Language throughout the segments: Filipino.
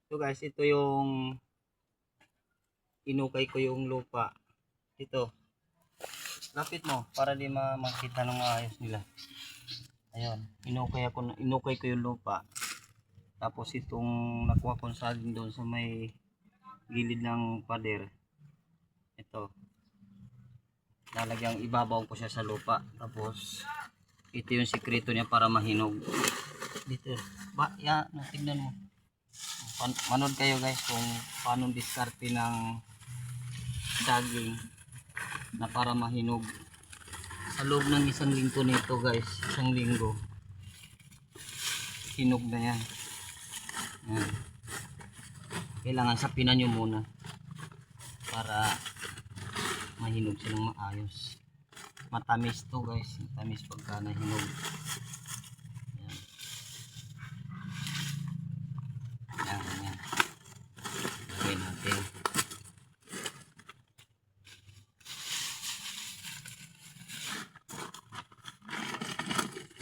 So guys, ito yung inukay ko yung lupa. Ito. Lapit mo para di makita ng maayos nila. Ayun, inukay ko yung lupa. Tapos itong nakuha kong saging doon sa may gilid ng pader. Ito. Lalagyan ibabaw ko siya sa lupa. Tapos ito yung sikreto niya para mahinog. Dito. Tignan mo. Manood kayo guys kung paano diskarte ng saging na para mahinog. Sa loob ng isang linggo nito guys, isang linggo, hinog na yan. Yan. Kailangan sapinan nyo muna para mahinog silang maayos. Matamis to guys, matamis pagka nahinog. Yan. Yan. Gawin natin.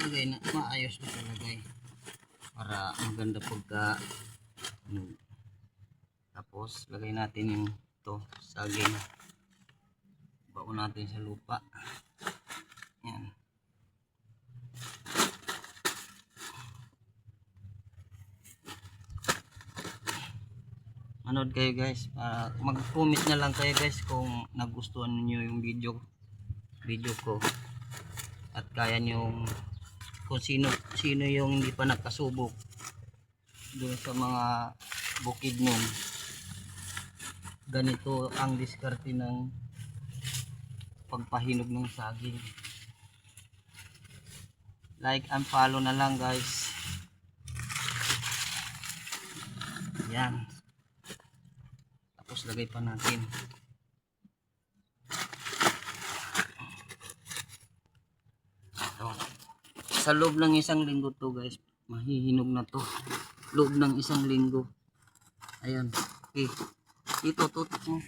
Lagay na maayos na talagay para maganda pagka hinog. Tapos lagay natin yung ito saging, baon natin sa lupa. Yan. Manood kayo guys, mag-comment na lang kayo guys kung nagustuhan niyo yung video ko at kaya niyo kung sino yung hindi pa nakasubok doon sa mga bukid nun. Ganito ang diskarte ng pagpahinog ng saging. Like and follow na lang guys. Yan. Tapos lagay pa natin. Ito. Sa loob ng isang linggo to guys, mahihinog na to. Loob ng isang linggo. Ayan. Okay. Ito tutok mo.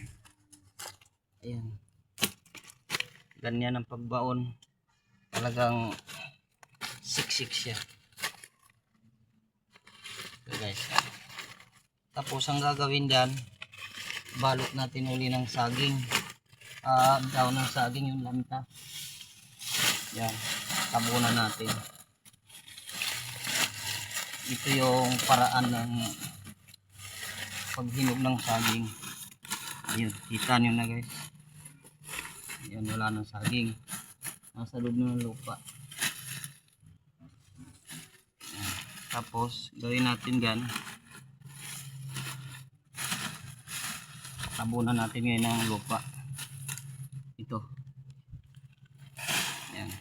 Ayan. Ganyan ang pagbaon. Talagang siksik siya. Okay guys. Tapos ang gagawin dyan, balot natin uli ng saging. Daw ng saging yung lanta. Yan. Tabunan natin. Ito yung paraan ng paghinog ng saging. Ayun, kita nyo na guys. Ayan, wala ng saging. Nasa loob ng lupa. Ayan. Tapos, gawin natin gan. Tabunan natin ngayon ng lupa. Ito. Ayan.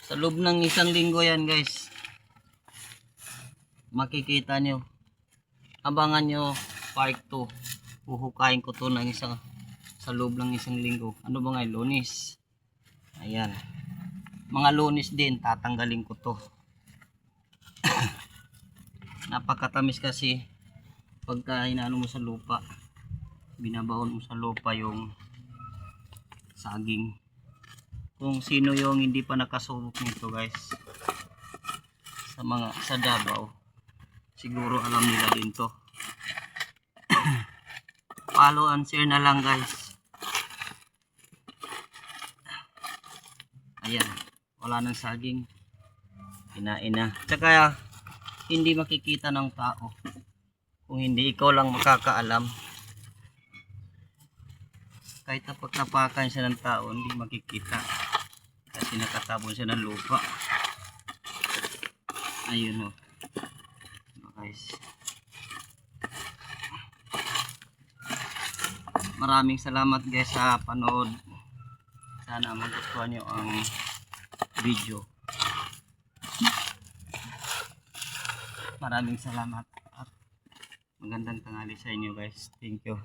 Sa loob ng isang linggo yan guys. Makikita nyo. Abangan nyo part 2. Huhukayin ko to ng sa loob ng isang linggo. Ano ba ngayon? Lunes. Ayan. Mga Lunes din tatanggalin ko to. Napakatamis kasi pagka inaano mo sa lupa. Binabaon mo sa lupa yung saging. Kung sino yung hindi pa nakasubok nito guys, sa Davao, siguro alam nila din to. Follow and share na lang guys. Ayan, wala nang saging, kinain na. Tsaka hindi makikita ng tao kung hindi ikaw lang makakaalam. Kahit napagtapakan siya ng tao, hindi makikita kasi nakatabon siya ng lupa. Ayun o guys. Maraming salamat guys sa panood. Sana magustuhan nyo ang video. Maraming salamat at magandang tanghali sa inyo guys. Thank you.